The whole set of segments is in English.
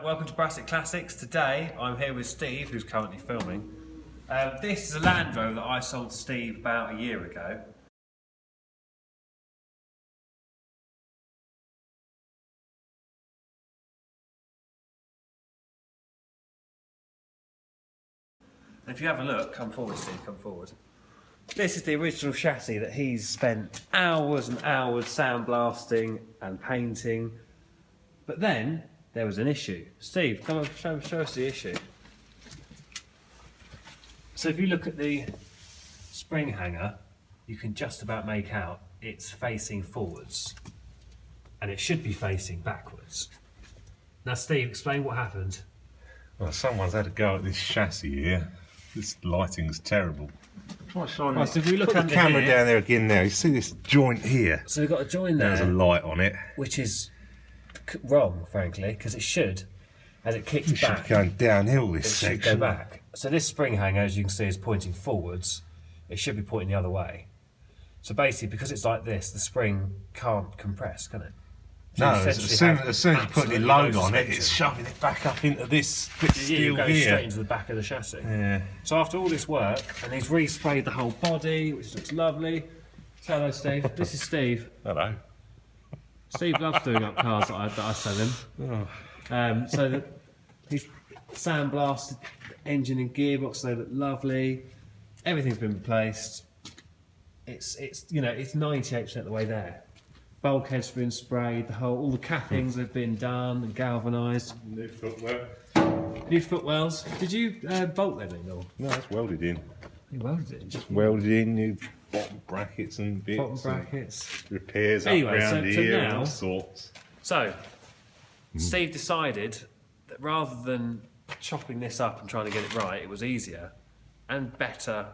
Right, welcome to Brassic Classics. Today I'm here with Steve, who's currently filming. This is a Land Rover that I sold Steve about a year ago. And if you have a look, come forward Steve, come forward. This is the original chassis that he's spent hours and hours sandblasting and painting. But then there was an issue. Steve, come and show us the issue. So if you look at the spring hanger, you can just about make out it's facing forwards. And it should be facing backwards. Now Steve, explain what happened. Well, someone's had a go at this chassis here. This lighting's terrible. Try shining. Right, so if we look Put the camera here, down there again now. You see this joint here? So we've got a join there. There's a light on it. Which is wrong, frankly, because it should, as it kicks It should back, be going downhill this it should section. go back. So this spring hanger, as you can see, is pointing forwards. It should be pointing the other way. So basically, because it's like this, the spring can't compress, can it? So No, you as essentially soon as you put the absolutely load no on it, suspension. it's shoving it back up into this bit of You steel go here. straight into the back of the chassis. Yeah. So after all this work, and he's resprayed the whole body, which looks lovely. So hello, Steve. This is Steve. Hello. Steve loves doing up cars that I sell him. Oh. So he's sandblasted the engine and gearbox, so they look lovely. Everything's been replaced. It's 98% of the way there. Bulkhead's been sprayed. All the cappings have been done and galvanised. New footwear. New footwells. Did you bolt them in or? No, it's welded in. You welded it. Just Welded in, new bottom brackets and bits. bottom brackets. And repairs Anyway, up round so here now- and all sorts. So, Steve decided that rather than chopping this up and trying to get it right, it was easier and better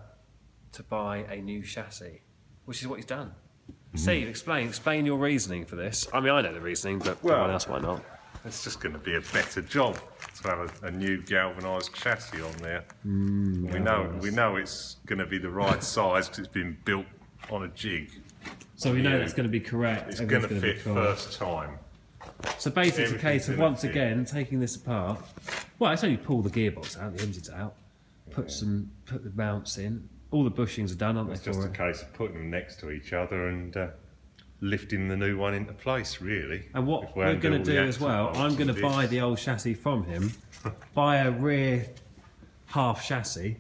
to buy a new chassis, which is what he's done. Steve, explain your reasoning for this. I mean, I know the reasoning, but everyone else might not. It's just going to be a better job to have a new galvanised chassis on there. We know it's going to be the right size because it's been built on a jig. So we know it's going to be correct. It's going to everything's fit be correct. first time. So basically, it's a case of Everything's once gonna fit. again taking this apart. Well, it's only pull the gearbox out, the engine's out, put the mounts in. All the bushings are done, aren't It's they? just For a it? case of putting them next to each other and lifting the new one into place, really. And what If we we're undo going all to the do as axle well, bolts I'm going to and buy bits. the old chassis from him, buy a rear half chassis,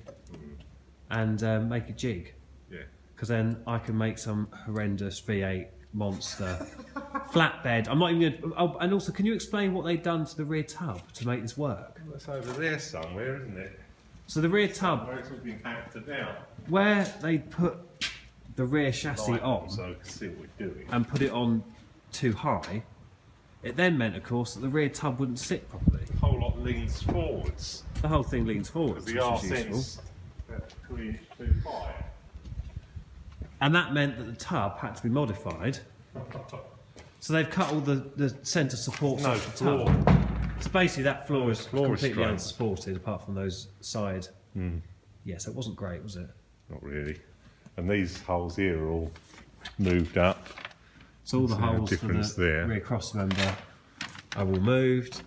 and make a jig. Yeah. Because then I can make some horrendous V8 monster flatbed. I'm not even going to. Oh, and also, can you explain what they've done to the rear tub to make this work? Well, it's over there somewhere, isn't it? So the rear tub, Where it's all been acted out. where they put the rear chassis Light on so I can see what we're doing. and put it on too high, it then meant, of course, that the rear tub wouldn't sit properly. The whole lot leans forwards. The whole thing leans forwards, Because which the is arse useful. end's about 3 inches too high. And that meant that the tub had to be modified. So they've cut all the centre supports No off the floor. tub. So basically that floor is Floor completely restraint. unsupported apart from those side. Yeah, so it wasn't great, was it? Not really. And these holes here are all moved up. So all the See the holes for difference the there. rear cross member are all moved.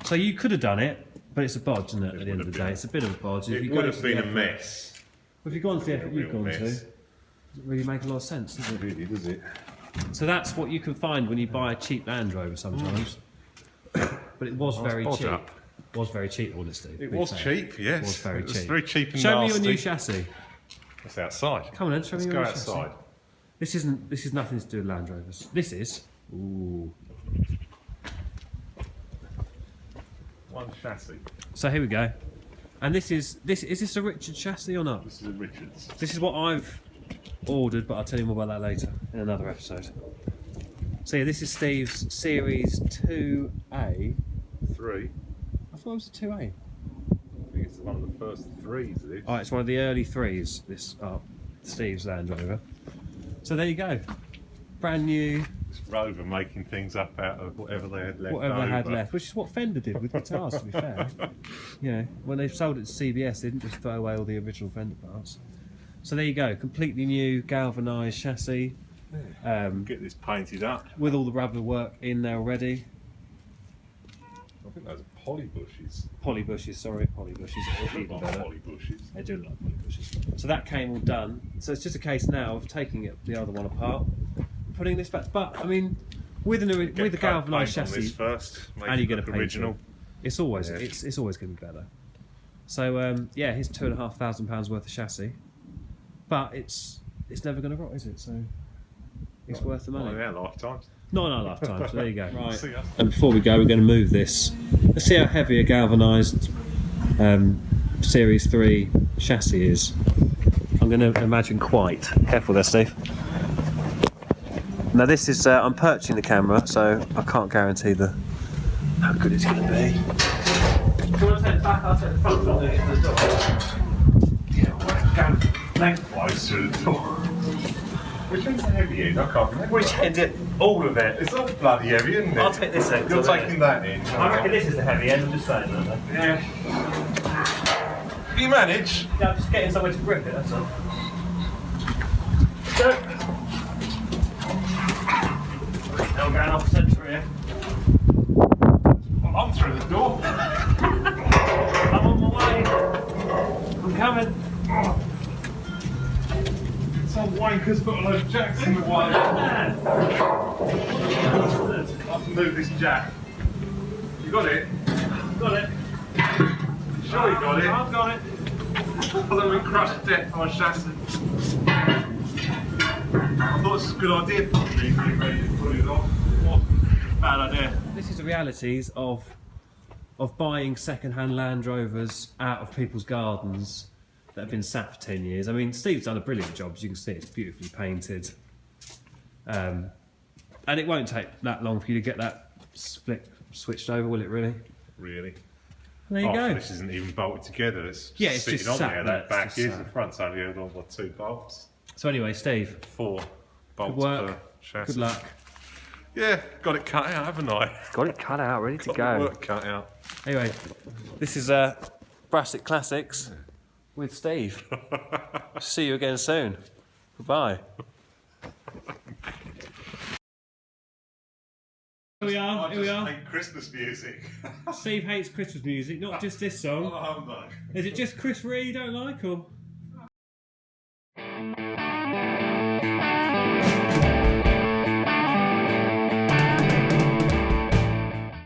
So you could have done it, but it's a bodge, isn't it, at the end would of the have day? been. It's a bit of a bodge. If It you would go have to the been a effort- mess. If you've gone to the effort you've real gone mess. to, does it really make a lot of sense, doesn't it? Really, does it? So that's what you can find when you buy a cheap Land Rover sometimes. But it was very bodge cheap. up. It was very cheap, wasn't it, Steve? It Be was fair. cheap, yes. It was very It was cheap. very cheap and Show me nasty. your new chassis. It's outside. Come on then, show Let's me go your new outside. chassis. This is nothing to do with Land Rovers. This is. Ooh. One chassis. So here we go. And is this a Richard chassis or not? This is a Richards. This is what I've ordered, but I'll tell you more about that later in another episode. So yeah, this is Steve's Series 2A. 3. I thought it was a 2A. I think it's one of the first 3s, this. Oh, it's one of the early 3s, this Steve's Land Rover. So there you go. Brand new, This Rover making things up out of whatever they had left whatever they had over. left, which is what Fender did with guitars, to be fair. You know, when they sold it to CBS, they didn't just throw away all the original Fender parts. So there you go, completely new galvanised chassis. Get this painted up. With all the rubber work in there already. I think those are Holly bushes. Holly bushes, sorry, holly bushes. Even Not better. holly bushes. They do look like holly bushes. So that came all done. So it's just a case now of taking the other one apart, putting this back. But I mean, with the galvanised chassis, first, and you get a original. It's always it's always going to be better. So yeah, here's £2,500 worth of chassis, but it's never going to rot, is it? So it's worth the money. Oh yeah, lifetime. Not in our lifetime. So there you go. Right. See ya. And before we go, we're going to move this. Let's see how heavy a galvanised Series 3 chassis is. I'm going to imagine quite. Careful there, Steve. Now this is, I'm perching the camera, so I can't guarantee how good it's going to be. Do you want to take the back? I'll take the front, so I'm going to get to the door. Yeah, go lengthwise through the door. Which one's the heavy end? I can't remember. Which end? All of it. It's all bloody heavy, isn't it? I'll take this end. You're taking that in. I reckon this is the heavy end, I'm just saying that. Yeah. You manage? Yeah, I'm just getting somewhere to grip it, that's all. Go! Now I'm going off centre here. I'm through the door. I'm on my way. I'm coming. Some wankers put a load of jacks in the way. I can move this jack. You got it? Got it. Sure you got it? I've got it. Although we crushed to death on chassis. I thought it was a good idea to be ready to put it on. Bad idea. This is the realities of buying second-hand Land Rovers out of people's gardens that have been sat for 10 years. I mean, Steve's done a brilliant job, as you can see. It's beautifully painted. And it won't take that long for you to get that switched over, will it, really? Really? There you go. This isn't even bolted together. It's Yeah, it's sitting just on sat there. there, That back it's is. just The sat. front's only held on by 2 bolts. So anyway, Steve, 4 bolts good work. per chassis. Good luck. Yeah, got it cut out, haven't I? Got it cut out, ready to Got the work cut out. Anyway, this is Brassic Classics with Steve. See you again soon. Goodbye. Here we are, here we are. Hate Christmas music. Steve hates Christmas music, not just this song. Oh, humbug. Is it just Chris Rea you don't like, or...?